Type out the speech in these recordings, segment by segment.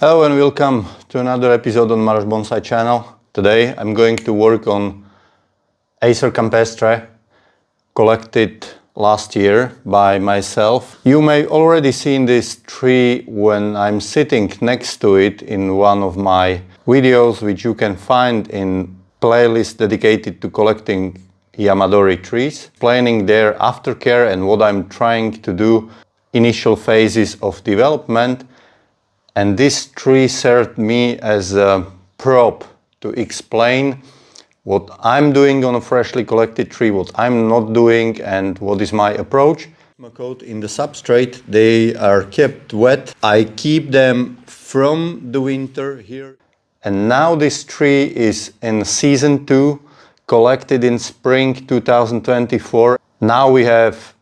Hello and welcome to another episode on Maros Bonsai channel. Today I'm going to work on Acer campestre collected last year by myself. You may already seen this tree when I'm sitting next to it in one of my videos, which you can find in playlist dedicated to collecting Yamadori trees, explaining their aftercare and what I'm trying to do initial phases of development. And this tree served me as a prop to explain what I'm doing on a freshly collected tree, what I'm not doing, and what is my approach. Coat in the substrate, they are kept wet. I keep them from the winter here. And now this tree is in season 2, collected in spring 2024. Now we have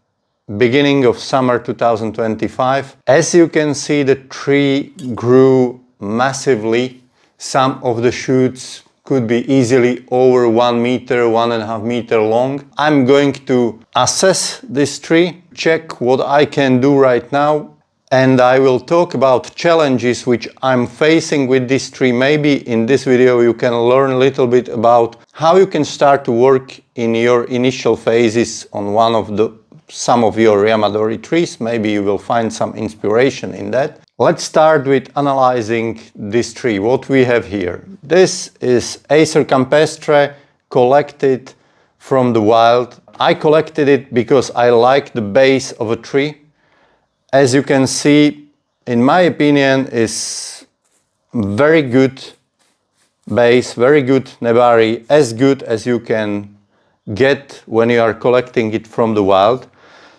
beginning of summer 2025. As you can see, the tree grew massively. Some of the shoots could be easily over 1 meter, 1.5 meter long. I'm going to assess this tree, check what I can do right now, and I will talk about challenges which I'm facing with this tree. Maybe in this video you can learn a little bit about how you can start to work in your initial phases on some of your Yamadori trees. Maybe you will find some inspiration in that. Let's start with analyzing this tree, what we have here. This is Acer campestre collected from the wild. I collected it because I like the base of a tree. As you can see, in my opinion, is very good base, very good nebari, as good as you can get when you are collecting it from the wild.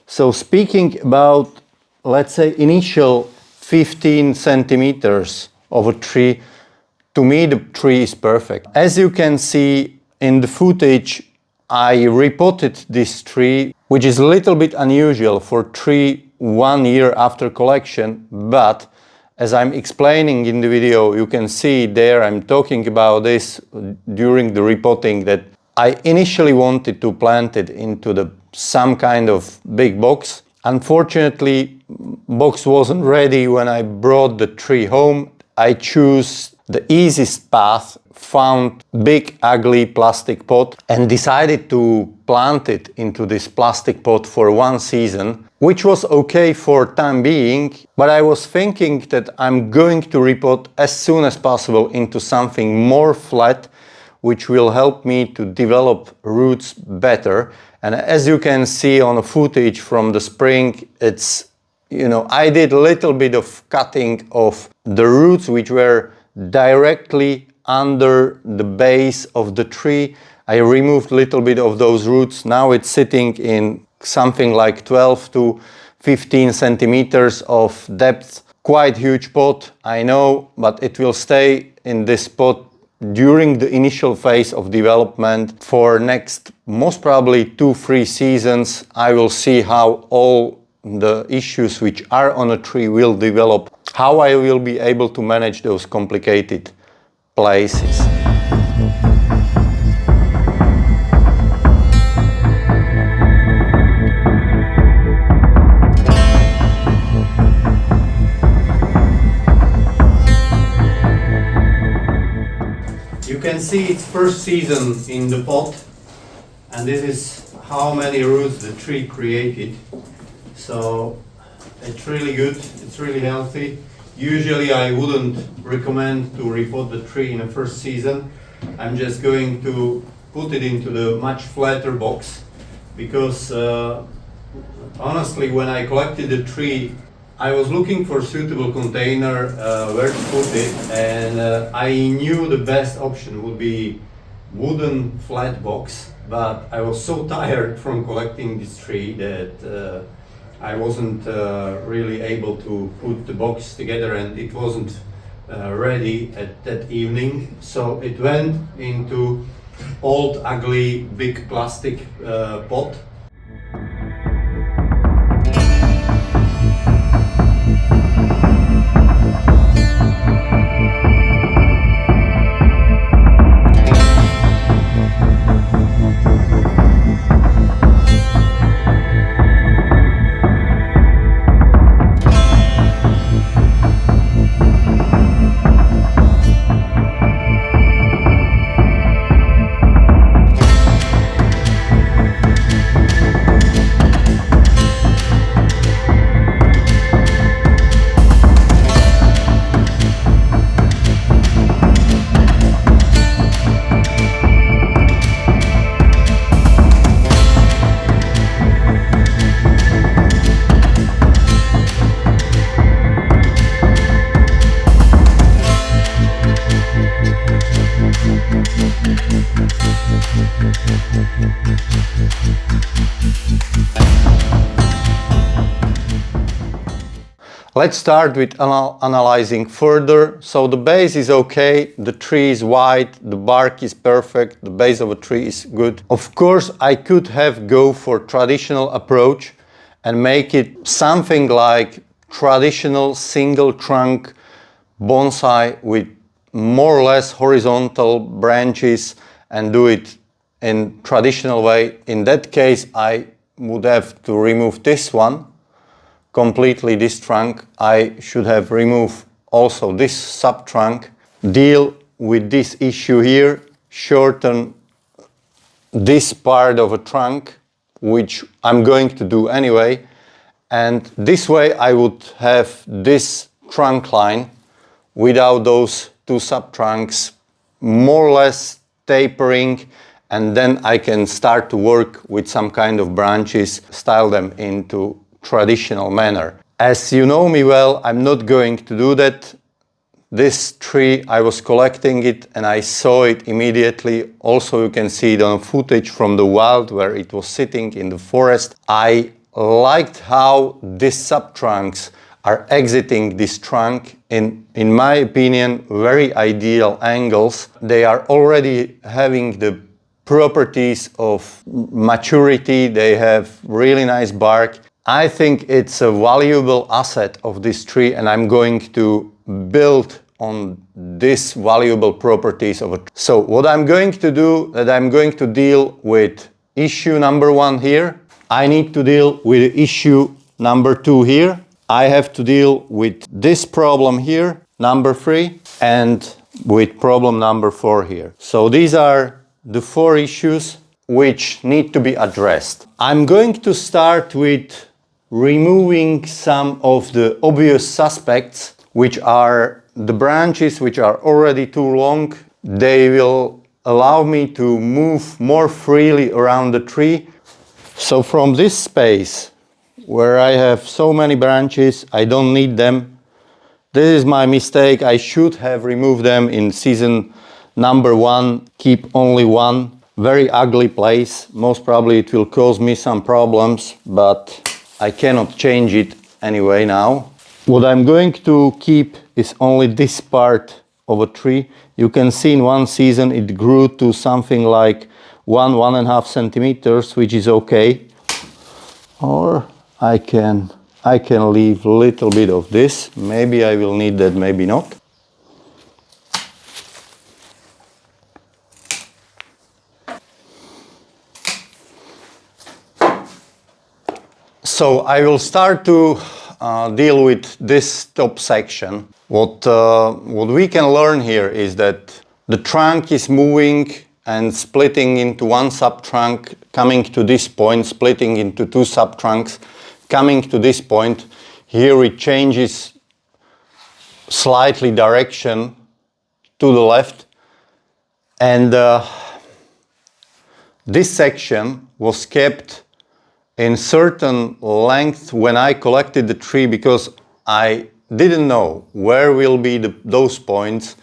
So speaking about, let's say, initial 15 centimeters of a tree, to me the tree is perfect. As you can see in the footage, I repotted this tree, which is a little bit unusual for tree 1 year after collection, but as I'm explaining in the video, you can see there I'm talking about this during the repotting, that I initially wanted to plant it into some kind of big box. Unfortunately, box wasn't ready when I brought the tree home. I chose the easiest path, found big ugly plastic pot and decided to plant it into this plastic pot for 1 season, which was okay for time being, but I was thinking that I'm going to repot as soon as possible into something more flat, which will help me to develop roots better. And as you can see on the footage from the spring, it's, I did a little bit of cutting of the roots which were directly under the base of the tree. I removed a little bit of those roots. Now it's sitting in something like 12 to 15 centimeters of depth. Quite huge pot, I know, but it will stay in this pot during the initial phase of development for next most probably 2-3 seasons. I will see how all the issues which are on a tree will develop, how I will be able to manage those complicated places. You can see its first season in the pot, and this is how many roots the tree created. So it's really good, it's really healthy. Usually I wouldn't recommend to repot the tree in the first season. I'm just going to put it into the much flatter box because honestly, when I collected the tree, I was looking for a suitable container where to put it, and I knew the best option would be wooden flat box, but I was so tired from collecting this tree that I wasn't really able to put the box together, and it wasn't ready at that evening. So it went into old ugly big plastic pot. Let's start with analyzing further. So the base is okay, the tree is white, the bark is perfect, the base of a tree is good. Of course, I could have go for traditional approach and make it something like traditional single trunk bonsai with more or less horizontal branches and do it in traditional way. In that case, I would have to remove this one completely, this trunk. I should have removed also this subtrunk, deal with this issue here, shorten this part of a trunk, which I'm going to do anyway, and this way I would have this trunk line without those two subtrunks, more or less tapering, and then I can start to work with some kind of branches, style them into traditional manner. As you know me well, I'm not going to do that. This tree, I was collecting it and I saw it immediately. Also, you can see it on footage from the wild where it was sitting in the forest. I liked how these subtrunks are exiting this trunk in my opinion, very ideal angles. They are already having the properties of maturity. They have really nice bark. I think it's a valuable asset of this tree, and I'm going to build on these valuable properties of it. So what I'm going to do, that I'm going to deal with issue number 1 here. I need to deal with issue number 2 here. I have to deal with this problem here, number 3, and with problem number 4 here. So these are the 4 issues which need to be addressed. I'm going to start with removing some of the obvious suspects, which are the branches which are already too long. They will allow me to move more freely around the tree. So from this space where I have so many branches, I don't need them. This is my mistake. I should have removed them in season number 1, keep only one. Very ugly place. Most probably it will cause me some problems, but I cannot change it anyway now. What I'm going to keep is only this part of a tree. You can see in one season it grew to something like 1.5 centimeters, which is okay. Or I can leave a little bit of this. Maybe I will need that, maybe not. So I will start to deal with this top section. What we can learn here is that the trunk is moving and splitting into one subtrunk, coming to this point, splitting into two subtrunks, coming to this point. Here it changes slightly direction to the left, and this section was kept in certain length when I collected the tree, because I didn't know where will be those points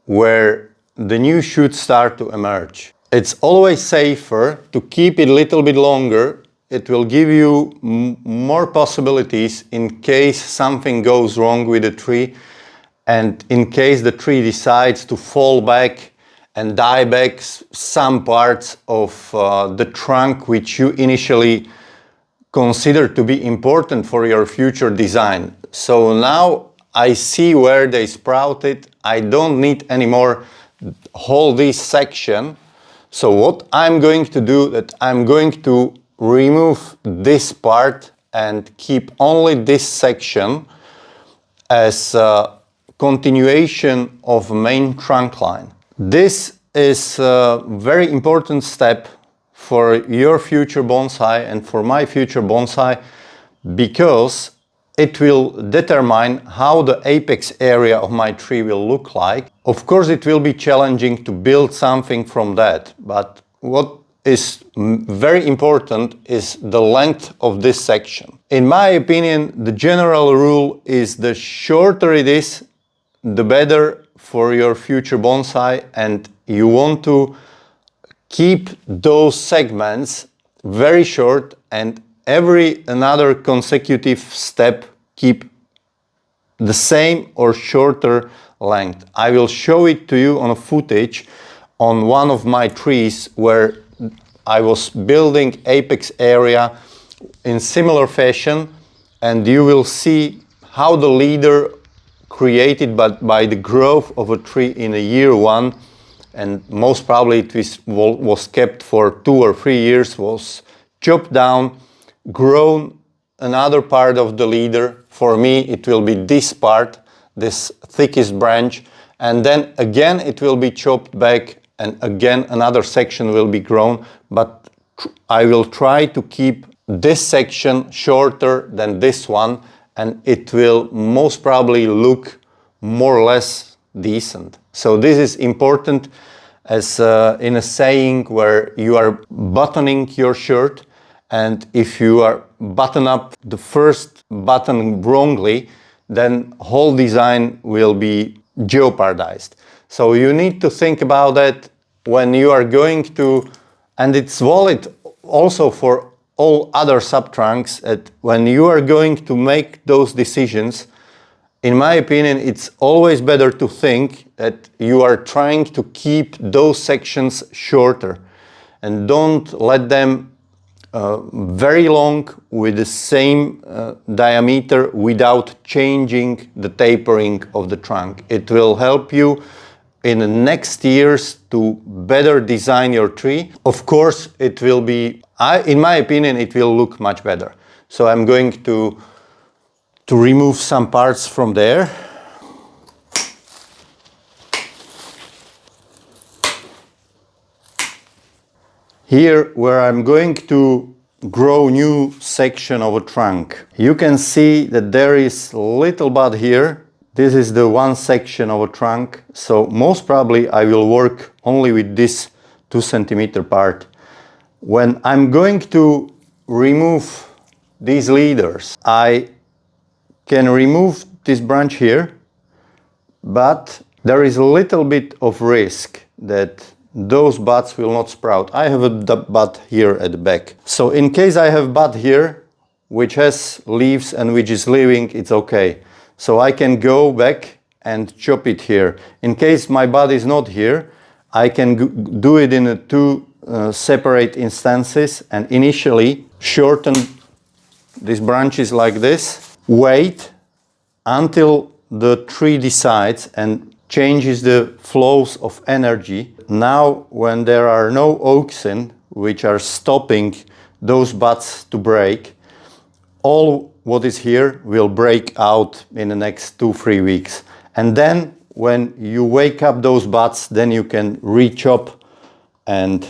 where the new shoots start to emerge. It's always safer to keep it a little bit longer. It will give you more possibilities in case something goes wrong with the tree, and in case the tree decides to fall back and die back some parts of the trunk which you initially consider to be important for your future design. So now I see where they sprouted. I don't need anymore whole this section. So what I'm going to do, that I'm going to remove this part and keep only this section as a continuation of main trunk line. This is a very important step for your future bonsai and for my future bonsai, because it will determine how the apex area of my tree will look like. Of course, it will be challenging to build something from that, but what is very important is the length of this section. In my opinion, the general rule is the shorter it is, the better for your future bonsai, and you want to keep those segments very short, and every another consecutive step keep the same or shorter length. I will show it to you on a footage on one of my trees where I was building apex area in similar fashion, and you will see how the leader created by the growth of a tree in a year one, and most probably it was kept for 2 or 3 years, was chopped down, grown another part of the leader. For me it will be this part, this thickest branch, and then again it will be chopped back, and again another section will be grown, but I will try to keep this section shorter than this one, and it will most probably look more or less decent. So this is important, as in a saying where you are buttoning your shirt, and if you are button up the first button wrongly, then whole design will be jeopardized. So you need to think about that when you are going to, and it's valid also for all other subtrunks, that when you are going to make those decisions, in my opinion, it's always better to think that you are trying to keep those sections shorter and don't let them very long with the same diameter without changing the tapering of the trunk. It will help you in the next years to better design your tree. Of course, it will be, in my opinion, it will look much better. So I'm going to remove some parts from there. Here, where I'm going to grow new section of a trunk, you can see that there is a little bud here. This is the one section of a trunk, so most probably I will work only with this 2 centimeter part. When I'm going to remove these leaders, I can remove this branch here, but there is a little bit of risk that those buds will not sprout. I have a bud here at the back. So in case I have bud here, which has leaves and which is living, it's okay. So I can go back and chop it here. In case my bud is not here, I can do it in 2 separate instances and initially shorten these branches like this, wait until the tree decides and changes the flows of energy. Now, when there are no auxin which are stopping those buds to break, all what is here will break out in the next 2-3 weeks. And then when you wake up those buds, then you can re-chop and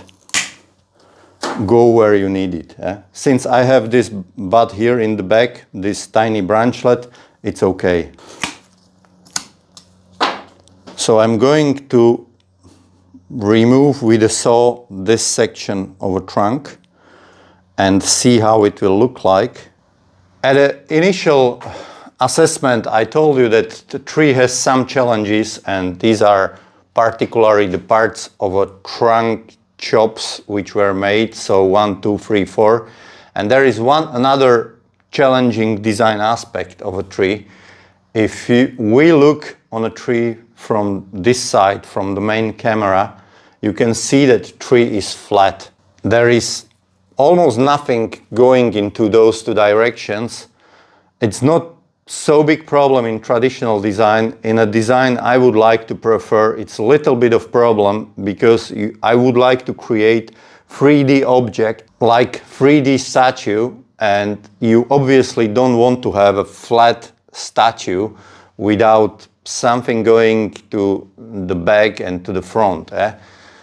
go where you need it. Since I have this bud here in the back, this tiny branchlet, it's okay. So I'm going to remove with a saw this section of a trunk and see how it will look like. At the initial assessment, I told you that the tree has some challenges, and these are particularly the parts of a trunk chops which were made, so 1, 2, 3, 4. And there is another challenging design aspect of a tree. If we look on a tree from this side, from the main camera, you can see that the tree is flat. There is almost nothing going into those 2 directions. It's not so big problem in traditional design. In a design I would like to prefer, it's a little bit of problem because I would like to create 3D object like 3D statue, and you obviously don't want to have a flat statue without something going to the back and to the front,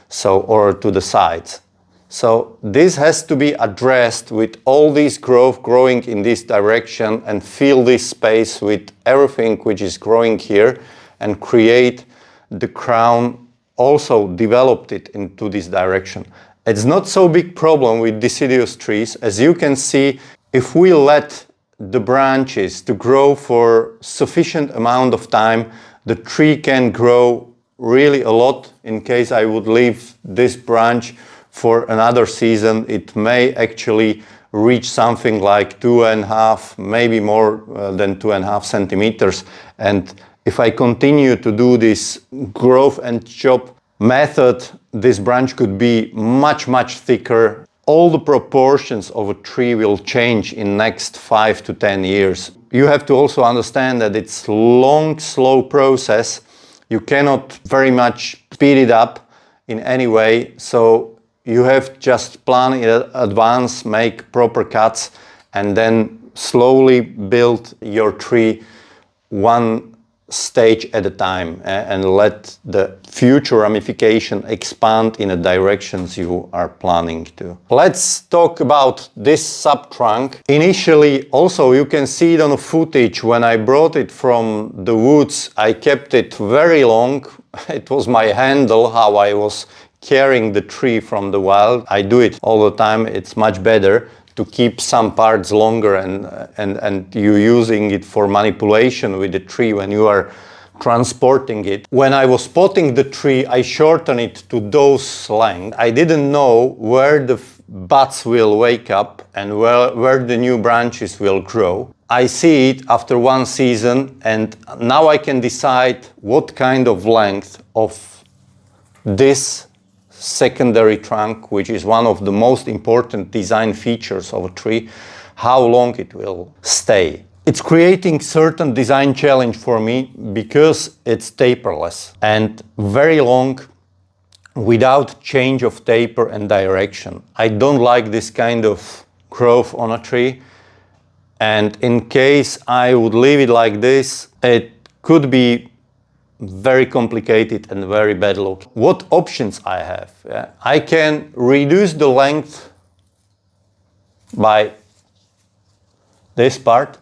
so, or to the sides. So this has to be addressed with all this growth growing in this direction, and fill this space with everything which is growing here, and create the crown, also developed it into this direction. It's not so big problem with deciduous trees. As you can see, if we let the branches to grow for sufficient amount of time, the tree can grow really a lot. In case I would leave this branch for another season, it may actually reach something like 2.5, maybe more than 2.5 centimeters. And if I continue to do this growth and chop method, this branch could be much, much thicker. All the proportions of a tree will change in next 5 to 10 years. You have to also understand that it's long, slow process. You cannot very much speed it up in any way. So you have just plan in advance, make proper cuts, and then slowly build your tree one stage at a time, and let the future ramification expand in the directions you are planning to. Let's talk about this subtrunk. Initially, also you can see it on the footage, when I brought it from the woods, I kept it very long. It was my handle, how I was carrying the tree from the wild. I do it all the time. It's much better to keep some parts longer, and you using it for manipulation with the tree when you are transporting it. When I was potting the tree, I shortened it to those lengths. I didn't know where the buds will wake up and where the new branches will grow. I see it after one season, and now I can decide what kind of length of this secondary trunk, which is one of the most important design features of a tree, how long it will stay. It's creating certain design challenge for me because it's taperless and very long without change of taper and direction. I don't like this kind of growth on a tree, and in case I would leave it like this, it could be very complicated and very bad look. What options I have? I can reduce the length by this part.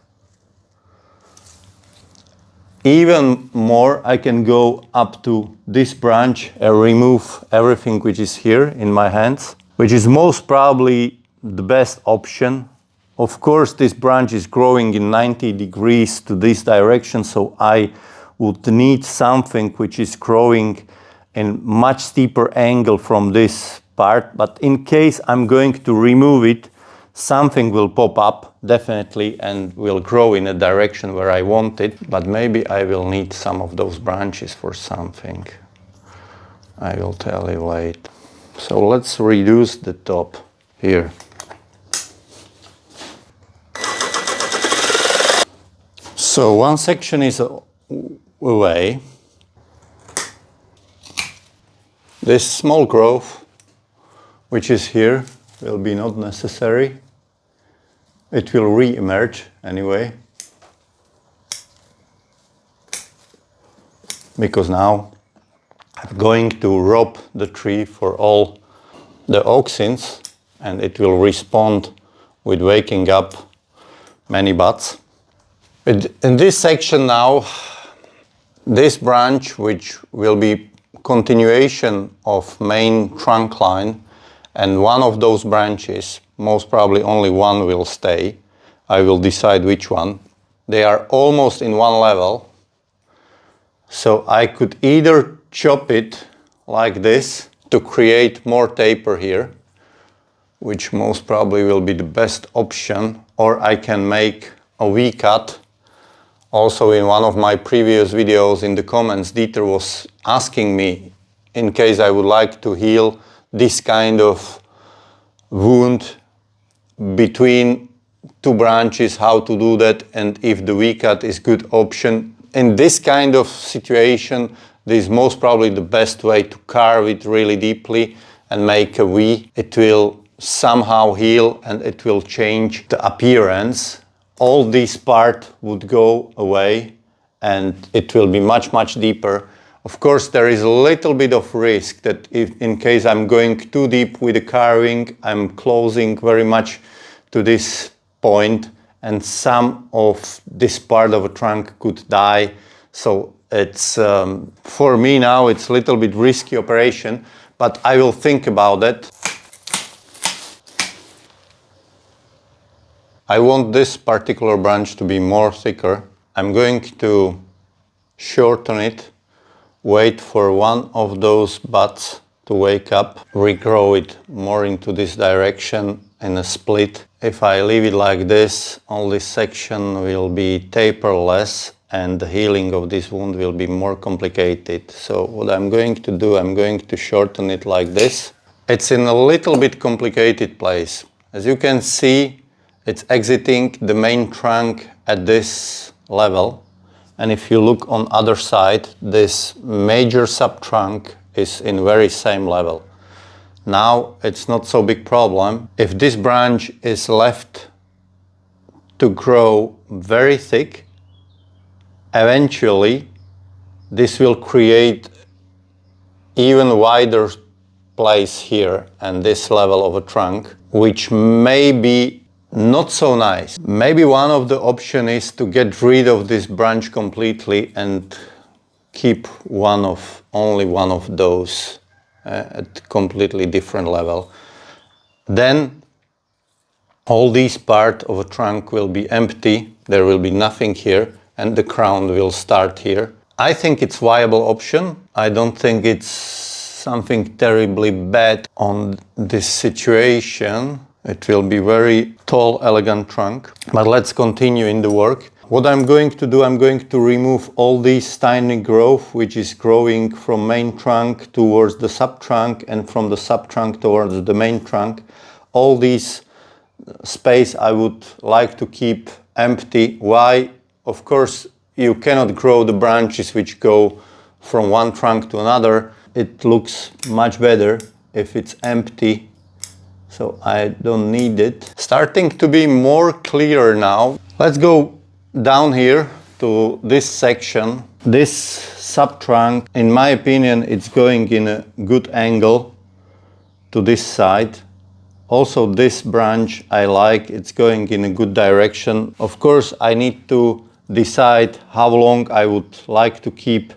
Even more, I can go up to this branch and remove everything which is here in my hands, which is most probably the best option. Of course, this branch is growing in 90 degrees to this direction, so I would need something which is growing in much steeper angle from this part. But in case I'm going to remove it, something will pop up definitely and will grow in a direction where I want it. But maybe I will need some of those branches for something. I will tell you later. So let's reduce the top here. So one section is away. This small growth, which is here, will be not necessary. It will re-emerge anyway, because now I'm going to rob the tree for all the auxins, and it will respond with waking up many buds. In this section now, this branch, which will be continuation of main trunk line, and one of those branches, most probably only one will stay. I will decide which one. They are almost in one level, so I could either chop it like this to create more taper here, which most probably will be the best option, or I can make a V-cut. Also, in one of my previous videos in the comments, Dieter was asking me in case I would like to heal this kind of wound between two branches, how to do that, and if the V-cut is good option. In this kind of situation, this is most probably the best way to carve it really deeply and make a V. It will somehow heal and it will change the appearance. All this part would go away and it will be much, much deeper. Of course, there is a little bit of risk that if in case I'm going too deep with the carving, I'm closing very much to this point and some of this part of a trunk could die. So it's, for me now, it's a little bit risky operation, but I will think about that. I want this particular branch to be more thicker. I'm going to shorten it, wait for one of those buds to wake up, regrow it more into this direction in a split, if I leave it like this, all this section will be taperless and the healing of this wound will be more complicated. So what I'm going to do, I'm going to shorten it like this. It's in a little bit complicated place. As you can see, it's exiting the main trunk at this level. And if you look on other side, this major subtrunk is in very same level. Now it's not so big problem. If this branch is left to grow very thick, eventually this will create even wider place here and this level of a trunk, which may be not so nice. Maybe one of the option is to get rid of this branch completely and keep only one of those at completely different level. Then all this part of a trunk will be empty, there will be nothing here, and the crown will start here. I think it's viable option. I don't think it's something terribly bad on this situation. It will be very tall, elegant trunk. But let's continue in the work. What I'm going to do, I'm going to remove all these tiny growth which is growing from main trunk towards the subtrunk and from the subtrunk towards the main trunk. All these space I would like to keep empty. Why? Of course, you cannot grow the branches which go from one trunk to another. It looks much better if it's empty, so I don't need it. Starting to be more clear now. Let's go down here to this section. This subtrunk, in my opinion, it's going in a good angle to this side. Also this branch I like, it's going in a good direction. Of course I need to decide how long I would like to keep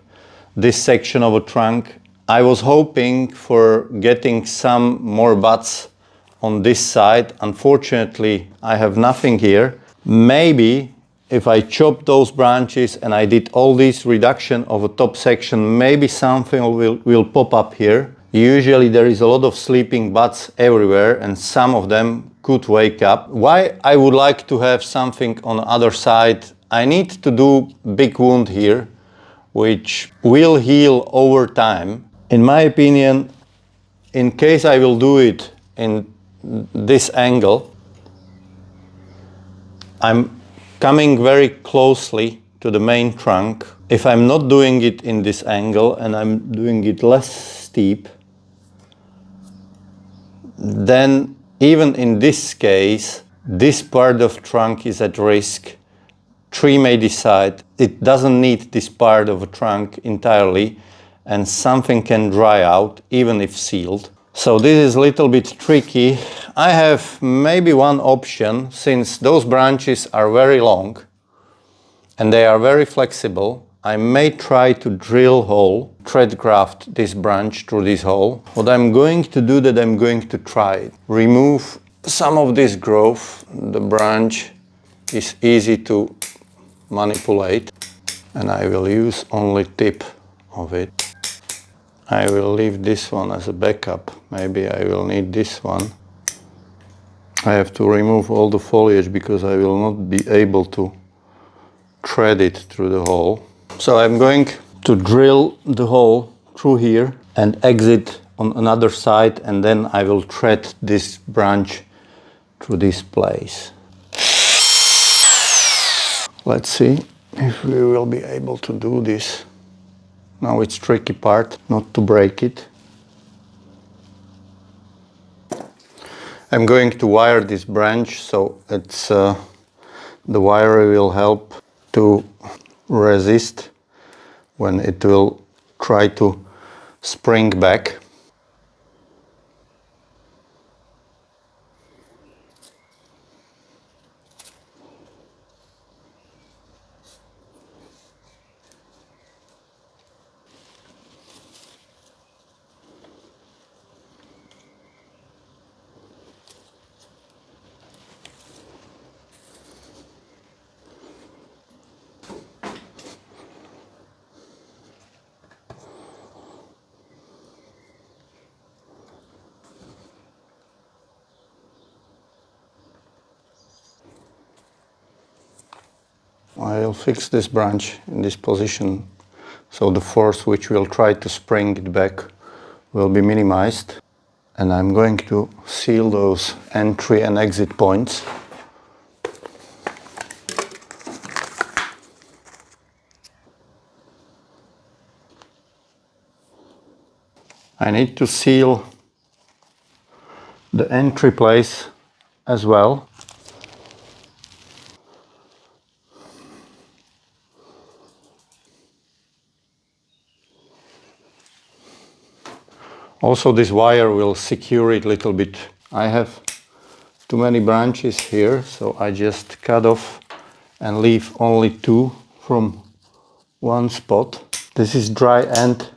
this section of a trunk. I was hoping for getting some more buds on this side. Unfortunately I have nothing here. Maybe if I chop those branches and I did all this reduction of a top section, maybe something will pop up here. Usually there is a lot of sleeping buds everywhere and some of them could wake up. Why I would like to have something on the other side? I need to do big wound here, which will heal over time. In my opinion, in case I will do it in this angle, I'm coming very closely to the main trunk. If I'm not doing it in this angle and I'm doing it less steep, then even in this case, this part of trunk is at risk. Tree may decide it doesn't need this part of a trunk entirely and something can dry out even if sealed. So this is a little bit tricky. I have maybe one option, since those branches are very long and they are very flexible. I may try to drill hole, thread graft this branch through this hole. What I'm going to do, that I'm going to try remove some of this growth. The branch is easy to manipulate and I will use only tip of it. I will leave this one as a backup. Maybe I will need this one. I have to remove all the foliage because I will not be able to thread it through the hole. So I'm going to drill the hole through here and exit on another side, and then I will thread this branch through this place. Let's see if we will be able to do this. Now it's tricky part, not to break it. I'm going to wire this branch, so it's the wire will help to resist when it will try to spring back. I'll fix this branch in this position so the force which will try to spring it back will be minimized. And I'm going to seal those entry and exit points. I need to seal the entry place as well. Also, this wire will secure it a little bit. I have too many branches here, so I just cut off and leave only 2 from one spot. This is dry end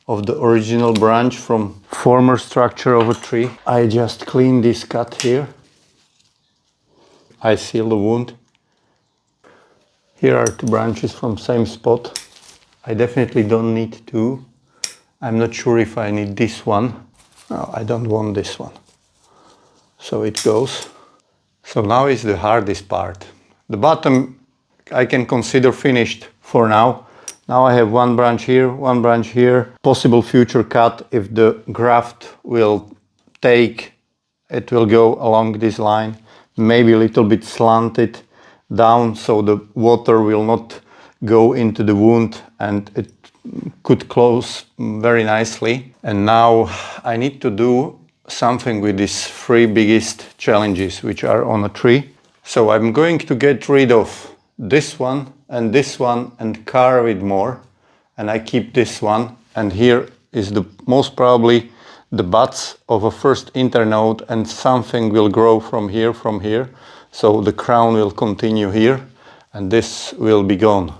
of the original branch from former structure of a tree. I just clean this cut here. I seal the wound. Here are 2 branches from same spot. I definitely don't need 2. I'm not sure if I need this one. No, I don't want this one. So it goes. So now is the hardest part. The bottom I can consider finished for now. Now I have 1 branch here, 1 branch here. Possible future cut if the graft will take, it will go along this line. Maybe a little bit slanted down so the water will not go into the wound and it could close very nicely. And now I need to do something with these 3 biggest challenges which are on a tree. So I'm going to get rid of this one and carve it more, and I keep this one, and here is the most probably the buds of a first internode, and something will grow from here, so the crown will continue here and this will be gone.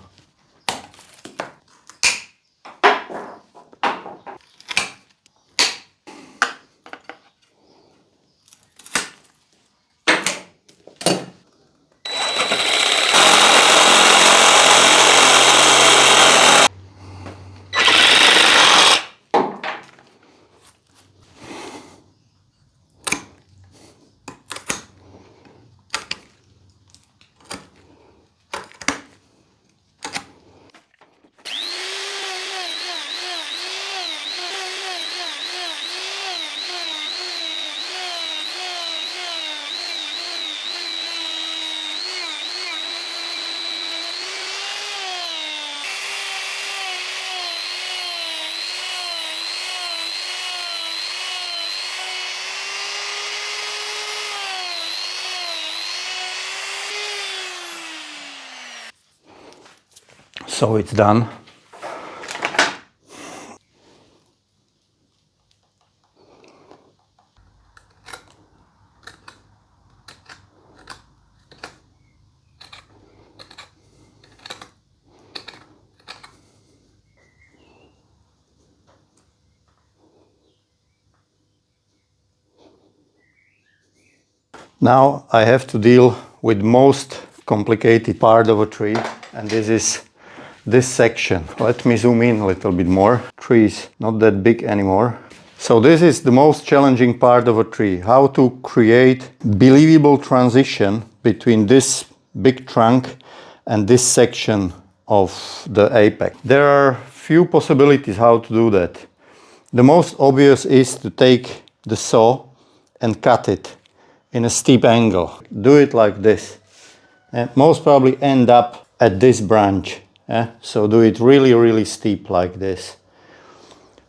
So it's done. Now I have to deal with most complicated part of a tree, and this is this section. Let me zoom in a little bit more. Tree is not that big anymore. So this is the most challenging part of a tree. How to create believable transition between this big trunk and this section of the apex. There are few possibilities how to do that. The most obvious is to take the saw and cut it in a steep angle. Do it like this. And most probably end up at this branch. So do it really steep like this.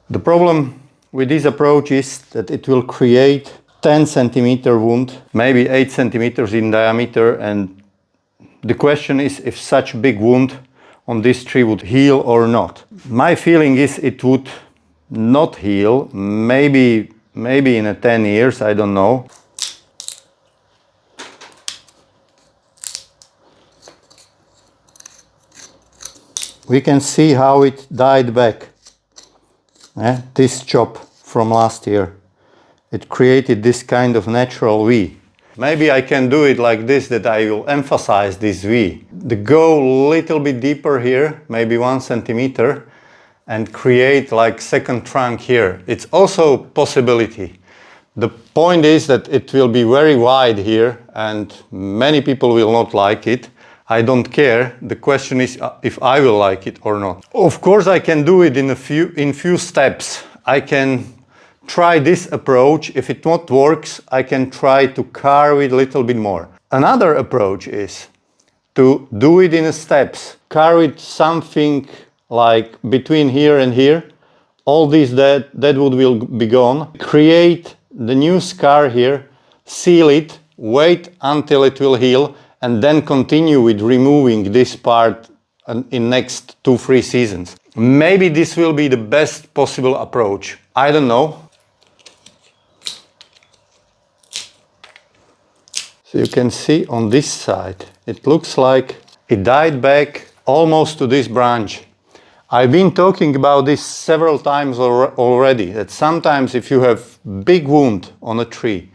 The problem with this approach is that it will create 10 centimeter wound, maybe 8 centimeters in diameter, and the question is if such big wound on this tree would heal or not. My feeling is it would not heal, maybe in 10 years, I don't know. We can see how it died back. This chop from last year. It created this kind of natural V. Maybe I can do it like this, that I will emphasize this V. Go a little bit deeper here, maybe 1 centimeter, and create like second trunk here. It's also a possibility. The point is that it will be very wide here and many people will not like it. I don't care. The question is if I will like it or not. Of course, I can do it in few steps. I can try this approach. If it not works, I can try to carve it a little bit more. Another approach is to do it in steps. Carve it something like between here and here. All this deadwood will be gone. Create the new scar here, seal it, wait until it will heal, and then continue with removing this part in next 2-3 seasons. Maybe this will be the best possible approach. I don't know. So you can see on this side, it looks like it died back almost to this branch. I've been talking about this several times already, that sometimes if you have big wound on a tree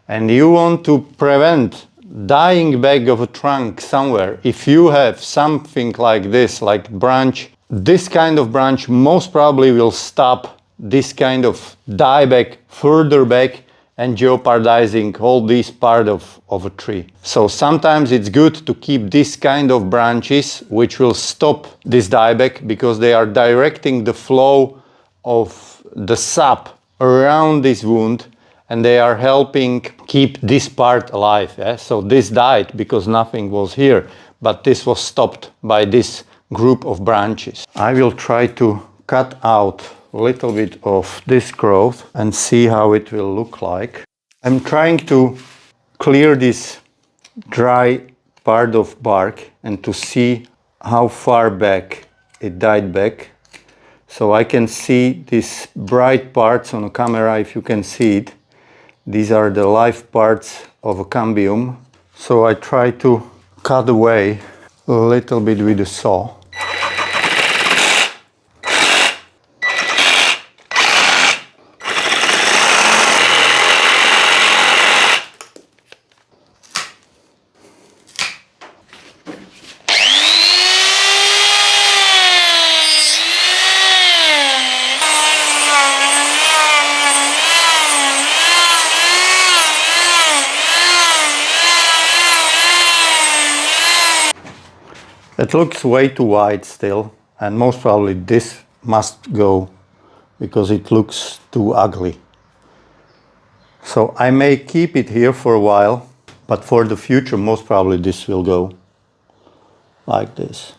and you want to prevent dying back of a trunk somewhere, if you have something like this, like branch, this kind of branch most probably will stop this kind of dieback further back and jeopardizing all this part of a tree. So sometimes it's good to keep this kind of branches which will stop this dieback because they are directing the flow of the sap around this wound and they are helping keep this part alive. Yeah? So this died because nothing was here, but this was stopped by this group of branches. I will try to cut out a little bit of this growth and see how it will look like. I'm trying to clear this dry part of bark and to see how far back it died back. So I can see these bright parts on the camera, if you can see it. These are the live parts of a cambium. So I try to cut away a little bit with the saw. It looks way too wide still, and most probably this must go because it looks too ugly. So I may keep it here for a while, but for the future most probably this will go like this.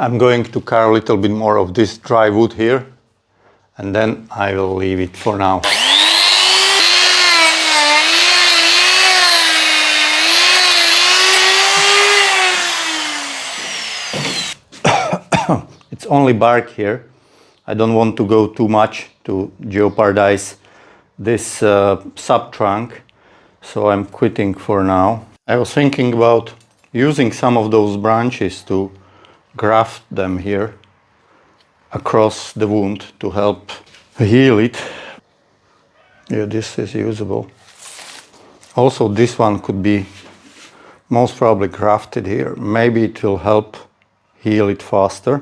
I'm going to carve a little bit more of this dry wood here and then I will leave it for now. It's only bark here. I don't want to go too much to jeopardize this subtrunk, so I'm quitting for now. I was thinking about using some of those branches to graft them here across the wound to help heal it. Yeah, this is usable. Also, this one could be most probably grafted here. Maybe it will help heal it faster.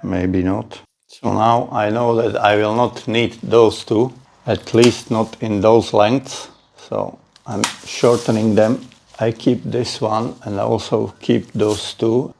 Maybe not. So now I know that I will not need those two, at least not in those lengths. So I'm shortening them. I keep this one and also keep those two.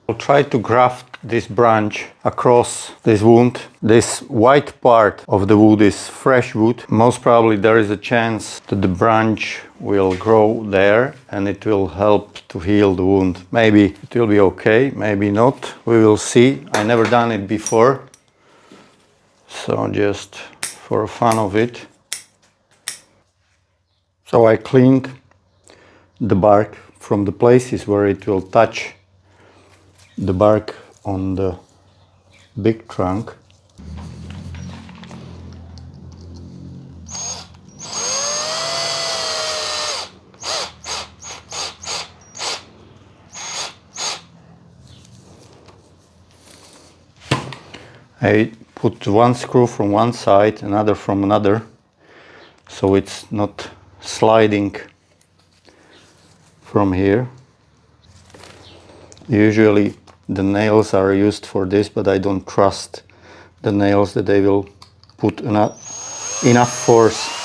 I'll try to graft this branch across this wound. This white part of the wood is fresh wood. Most probably there is a chance that the branch will grow there and it will help to heal the wound. Maybe it will be okay, maybe not. We will see. I never done it before. So just for fun of it. So I cleaned the bark from the places where it will touch the bark on the big trunk. I put one screw from one side, another from another, so it's not sliding from here. Usually The nails are used for this, but I don't trust the nails that they will put enough force.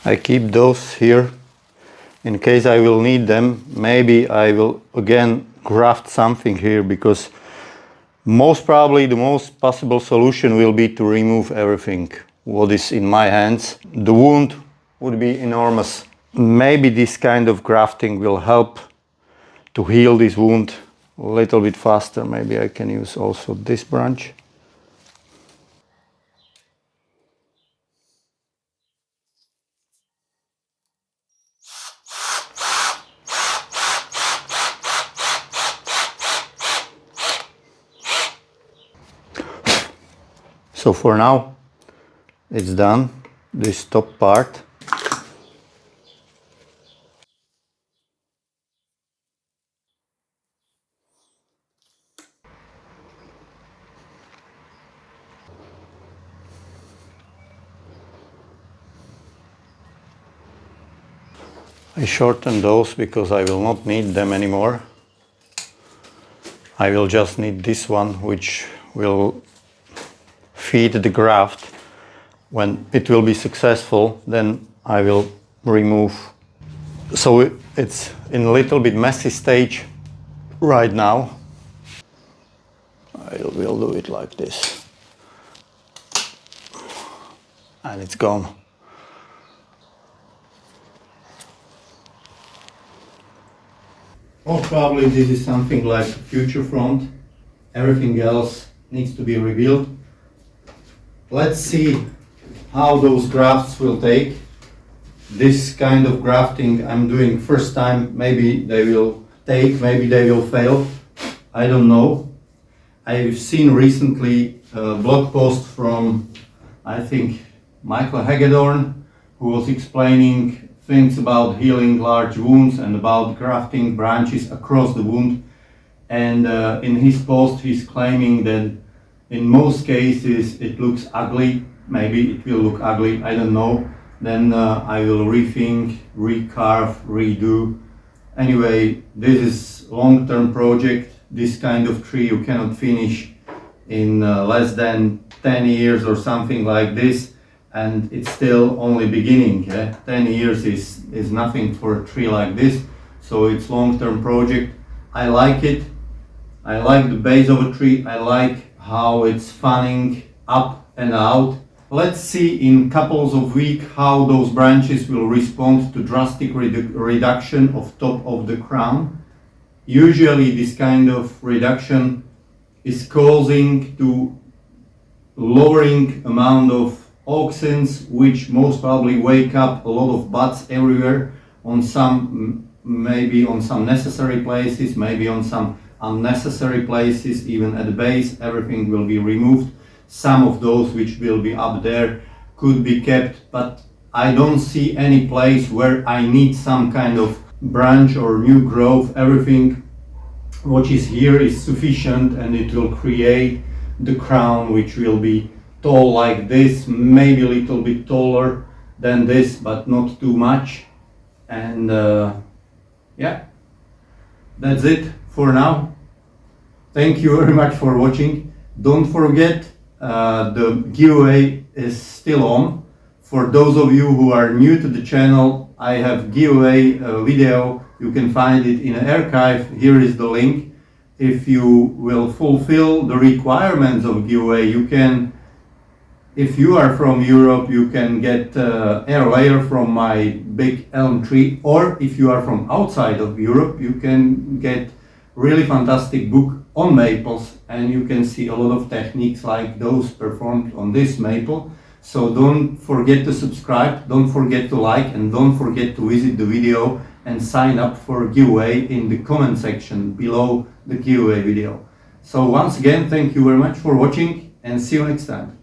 I keep those here in case I will need them. Maybe I will again graft something here, because most probably the most possible solution will be to remove everything what is in my hands. The wound would be enormous. Maybe this kind of grafting will help to heal this wound a little bit faster. Maybe I can use also this branch. So for now it's done, this top part. I shorten those because I will not need them anymore. I will just need this one, which will feed the graft. When it will be successful, then I will remove. So it's in a little bit messy stage right now. I will do it like this. And it's gone. Most probably this is something like future front. Everything else needs to be rebuilt. Let's see how those grafts will take. This kind of grafting I'm doing first time. Maybe they will take, maybe they will fail. I don't know. I've seen recently a blog post from, I think, Michael Hagedorn, who was explaining things about healing large wounds and about grafting branches across the wound. And in his post he's claiming that in most cases it looks ugly. Maybe it will look ugly, I don't know. Then I will rethink, recarve, redo. Anyway, this is long-term project. This kind of tree you cannot finish in less than 10 years or something like this, and it's still only beginning. 10 years is nothing for a tree like this, so it's long-term project. I like it. I like the base of a tree. I like how it's fanning up and out. Let's see in couples of weeks how those branches will respond to drastic reduction of top of the crown. Usually this kind of reduction is causing to lowering amount of auxins, which most probably wake up a lot of buds everywhere, on some, maybe on some necessary places, maybe on some unnecessary places, even at the base. Everything will be removed. Some of those which will be up there could be kept, but I don't see any place where I need some kind of branch or new growth. Everything what is here is sufficient, and it will create the crown which will be tall like this, maybe a little bit taller than this, but not too much. And yeah, that's it for now. Thank you very much for watching. Don't forget, the giveaway is still on. For those of you who are new to the channel, I have giveaway video. You can find it in an archive. Here is the link. If you will fulfill the requirements of giveaway, you can, if you are from Europe, you can get air layer from my big elm tree, or if you are from outside of Europe, you can get really fantastic book on maples, and you can see a lot of techniques like those performed on this maple. So don't forget to subscribe, don't forget to like, and don't forget to visit the video and sign up for giveaway in the comment section below the giveaway video. So once again, thank you very much for watching and see you next time.